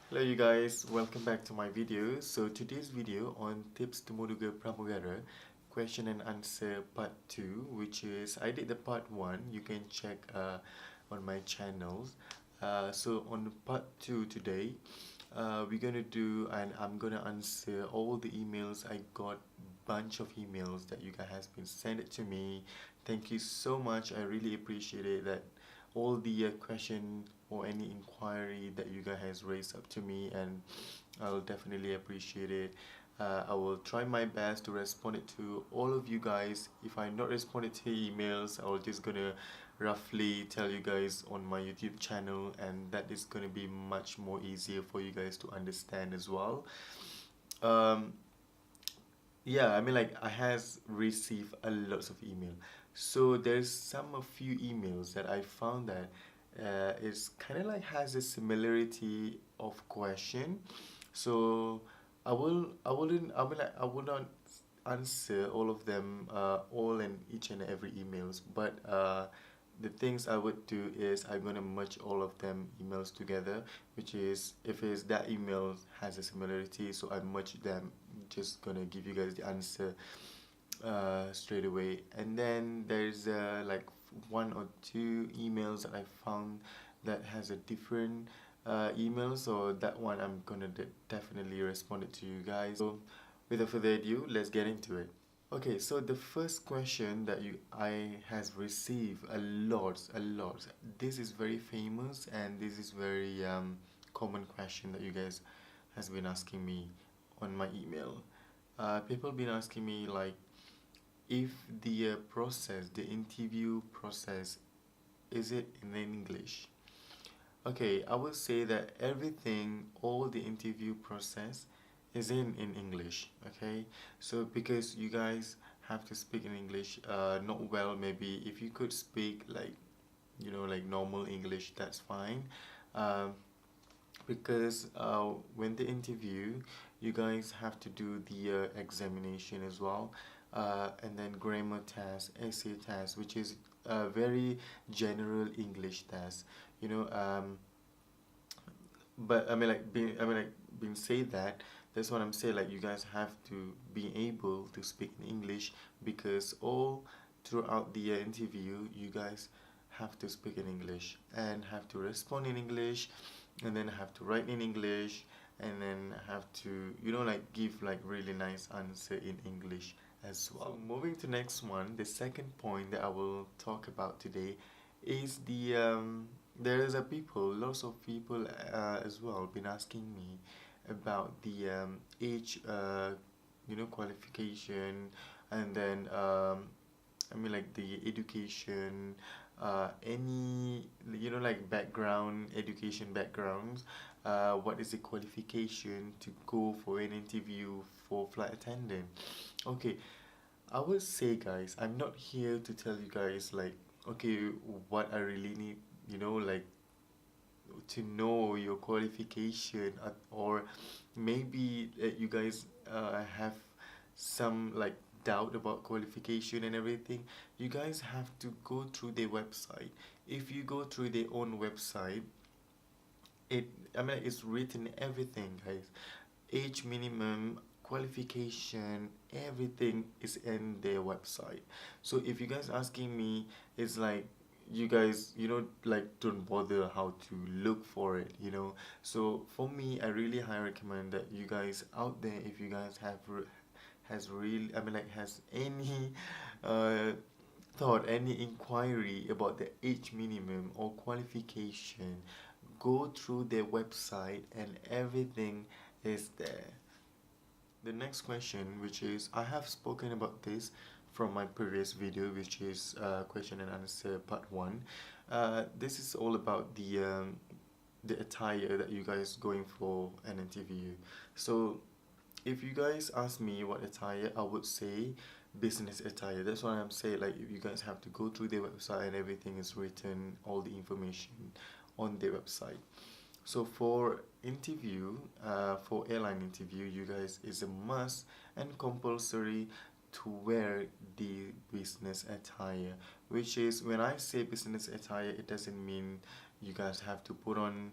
Hello you guys, welcome back to my video. So today's video on tips to Moduga Pramugara, question and answer part 2, which is I did the part 1, you can check on my channels. So on part 2 today, we're gonna do and I'm gonna answer all the emails. I got bunch of emails that you guys has been sent it to me. Thank you so much, I really appreciate it that all the question or any inquiry that you guys has raised up to me, and I'll definitely appreciate it. I will try my best to respond it to all of you guys. If I not responded to emails, I'll just gonna roughly tell you guys on my YouTube channel, and that is gonna be much more easier for you guys to understand as well. Um, yeah, I mean like I has received a lots of email. So there's some a few emails that I found that is kind of like has a similarity of question. So I mean like I will not answer all of them all in each and every emails, but the things I would do is I'm gonna merge all of them emails together, which is if it's that email has a similarity, so I merge them, just gonna give you guys the answer straight away. And then there's like one or two emails that I found that has a different email, so that one I'm gonna definitely respond it to you guys. So without further ado, let's get into it. Okay, so the first question that I has received a lot. This is very famous and this is very common question that you guys has been asking me on my email. People been asking me like if the process, the interview process, is it in English? Okay, I would say that everything, all the interview process is in English, okay? So because you guys have to speak in English, not well maybe, if you could speak like, like normal English, that's fine. Um, because when the interview, you guys have to do the examination as well, and then grammar test, essay test, which is a very general English test, you know. But being said that, that's what I'm saying. Like you guys have to be able to speak in English because all throughout the interview, you guys have to speak in English and have to respond in English, and then have to write in English, and then have to like give like really nice answer in English as well. So moving to next one, the second point that I will talk about today is the there is a people, lots of people as well, been asking me about the age, qualification, and then like the education, any like background, education backgrounds. What is the qualification to go for an interview for flight attendant? Okay, I would say, guys, I'm not here to tell you guys like, okay, what I really need, like to know your qualification, or maybe you guys have some like doubt about qualification and everything. You guys have to go through their website. If you go through their own website, it I mean it's written everything, guys. Age minimum, qualification, everything is in their website. So if you guys asking me, it's like you guys like don't bother how to look for it. So for me, I really highly recommend that you guys out there, if you guys have has real I mean like has any uh thought, any inquiry about the age minimum or qualification, go through their website and everything is there. The next question, which is I have spoken about this from my previous video, which is question and answer part 1. This is all about the attire that you guys going for an interview. So if you guys ask me what attire, I would say business attire. That's what I'm saying. Like you guys have to go through their website and everything is written, all the information on their website. So for interview, for airline interview, you guys is a must and compulsory to wear the business attire. Which is when I say business attire, it doesn't mean you guys have to put on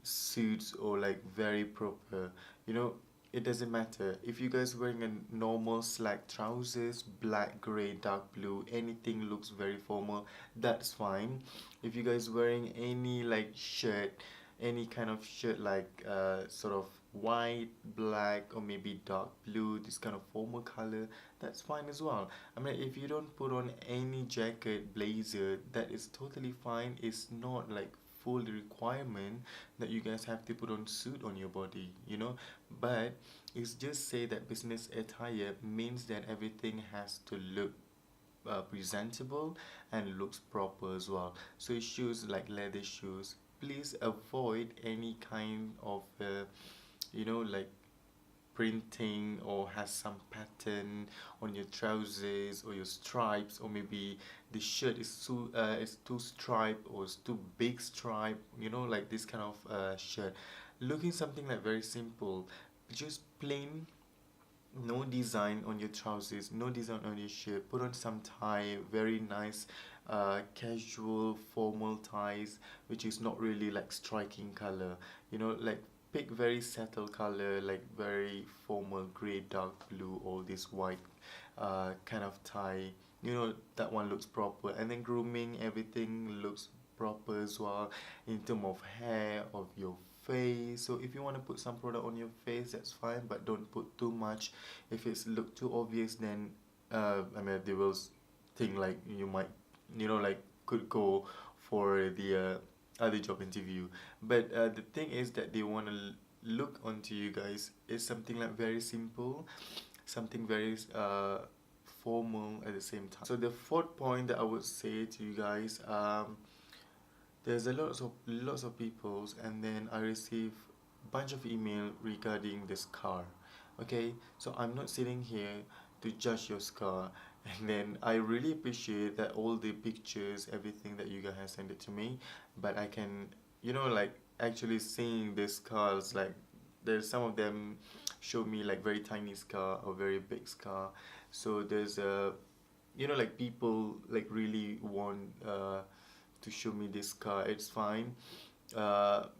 suits or like very proper, you know, it doesn't matter if you guys wearing a normal slack trousers, black, gray, dark blue, anything looks very formal, that's fine. If you guys wearing any like shirt, any kind of shirt like sort of white, black, or maybe dark blue, this kind of formal color, that's fine as well. I mean, if you don't put on any jacket, blazer, that is totally fine. It's not like full requirement that you guys have to put on suit on your body, you know. But it's just say that business attire means that everything has to look presentable and looks proper as well. So shoes like leather shoes, please avoid any kind of like printing or has some pattern on your trousers or your stripes, or maybe the shirt is too striped or it's too big stripe, like this kind of shirt, looking something like very simple, just plain, no design on your trousers, no design on your shirt. Put on some tie, very nice, casual, formal ties, which is not really like striking color. Like pick very subtle color, like very formal gray, dark blue, or this white, kind of tie. That one looks proper. And then grooming, everything looks proper as well in terms of hair, of your face. So if you want to put some product on your face, that's fine, but don't put too much. If it's look too obvious, then I mean they will think like you might, like could go for the other job interview. But the thing is that they want to look onto you guys is something like very simple, something very formal at the same time. So the fourth point that I would say to you guys, there's a lots of peoples, and then I receive bunch of email regarding this car. Okay, so I'm not sitting here to judge your car, and then I really appreciate that all the pictures, everything that you guys have sent it to me, but I can, like actually seeing this cars, like there's some of them show me like very tiny scar or very big scar. So there's like people like really want to show me this car. It's fine,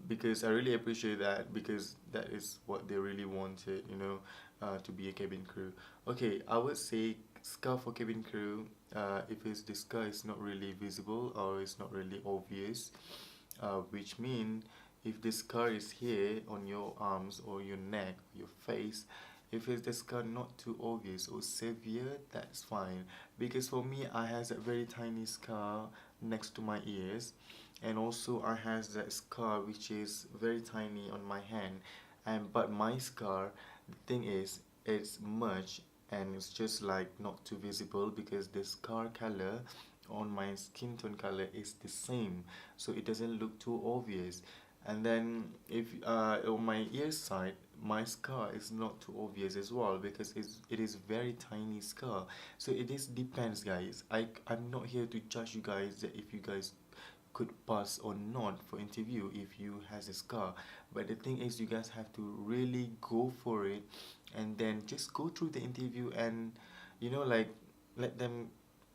because I really appreciate that, because that is what they really wanted, to be a cabin crew. Okay, I would say scar for cabin crew, if the scar is not really visible or it's not really obvious, which mean if the scar is here on your arms or your neck, your face, if it's the scar not too obvious or severe, that's fine. Because for me, I has a very tiny scar next to my ears, and also I has that scar which is very tiny on my hand. And but my scar, the thing is, it's much, and it's just like not too visible because the scar color on my skin tone color is the same, so it doesn't look too obvious. And then if on my ear side, my scar is not too obvious as well, because it is very tiny scar. So it is depends, guys. I'm not here to judge you guys that if you guys could pass or not for interview if you has a scar. But the thing is, you guys have to really go for it, and then just go through the interview, and like let them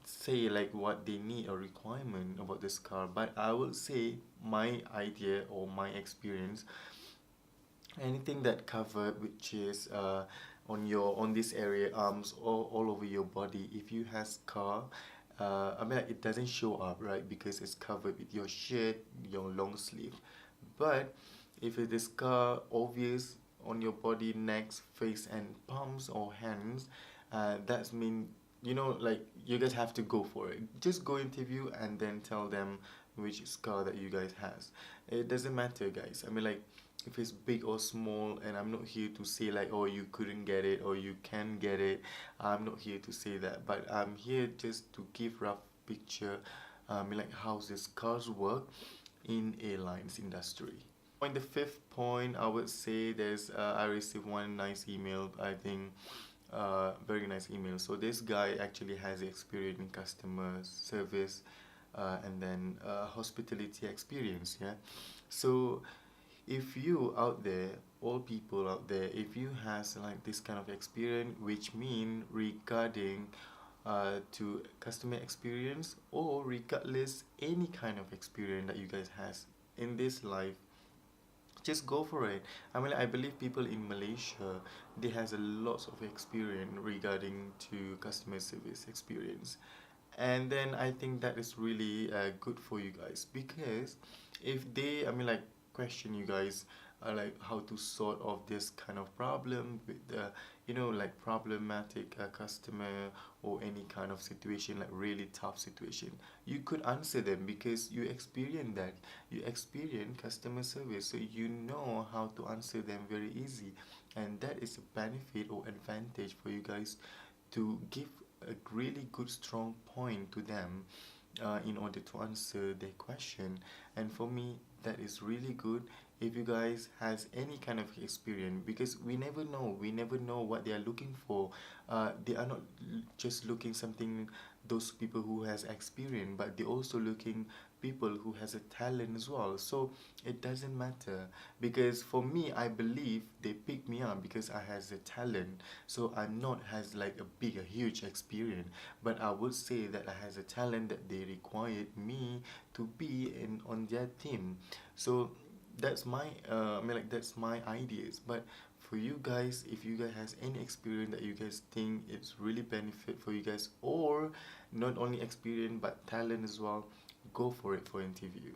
say like what they need or requirement about this car. But I would say my idea or my experience, anything that covered which is on this area, arms, all over your body, if you has scar, I mean like it doesn't show up, right, because it's covered with your shirt, your long sleeve. But if it is scar obvious on your body, neck, face, and palms or hands, that's mean, like you guys have to go for it. Just go interview and then tell them which scar that you guys has. It doesn't matter, guys. I mean like if it's big or small, and I'm not here to say like, oh, you couldn't get it or you can get it. I'm not here to say that, but I'm here just to give rough picture, like how these cars work in airlines industry. On the fifth point, I would say I received one nice email, I think, very nice email. So this guy actually has experience in customer service, and then hospitality experience. Yeah, so if you out there, all people out there, if you has like this kind of experience, which mean regarding to customer experience, or regardless any kind of experience that you guys has in this life, just go for it. I mean, I believe people in Malaysia, they has a lot of experience regarding to customer service experience. And then I think that is really good for you guys, because if they, I mean, like, question you guys, like how to sort of this kind of problem with the, like problematic customer, or any kind of situation, like really tough situation, you could answer them because you experience that. You experience customer service, so you know how to answer them very easy. And that is a benefit or advantage for you guys, to give a really good strong point to them, in order to answer their question. And for me, that is really good if you guys has any kind of experience, because we never know what they are looking for. They are not just looking something, those people who has experience, but they also looking people who has a talent as well. So it doesn't matter, because for me, I believe they pick me up because I has a talent. So I'm not has like a huge experience, but I would say that I has a talent that they required me to be in on their team. So that's my I mean, like, that's my ideas. But for you guys, if you guys has any experience that you guys think it's really benefit for you guys, or not only experience but talent as well, go for it for interview.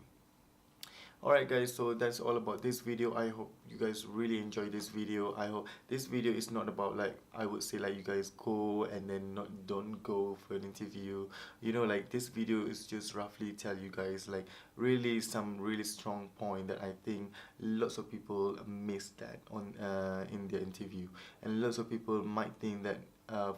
Alright guys, so that's all about this video. I hope you guys really enjoy this video. I hope this video is not about, like, I would say, like, you guys go and then don't go for an interview. Like, this video is just roughly tell you guys, like, really some really strong point that I think lots of people miss that on in their interview. And lots of people might think that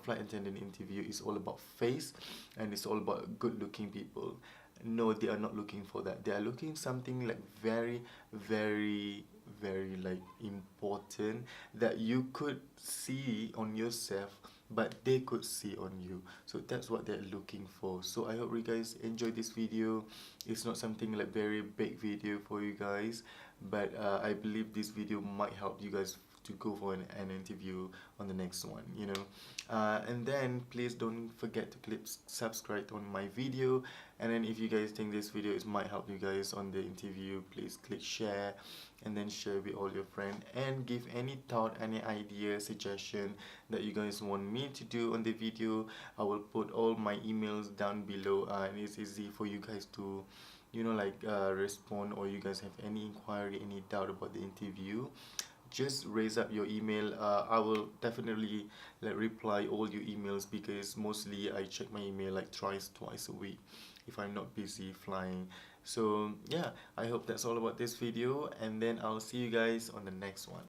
flight attendant interview is all about face, and it's all about good looking people. No, they are not looking for that. They are looking something like very, very, very, like, important, that you could see on yourself, but they could see on you. So that's what they're looking for. So I hope you guys enjoy this video. It's not something like very big video for you guys, but I believe this video might help you guys to go for an interview on the next one. And then please don't forget to click subscribe on my video. And then if you guys think this video might help you guys on the interview, please click share, and then share with all your friends, and give any thought, any idea, suggestion that you guys want me to do on the video. I will put all my emails down below, and it's easy for you guys to respond, or you guys have any inquiry, any doubt about the interview, just raise up your email. I will definitely, like, reply all your emails, because mostly I check my email like twice a week if I'm not busy flying. So yeah, I hope that's all about this video, and then I'll see you guys on the next one.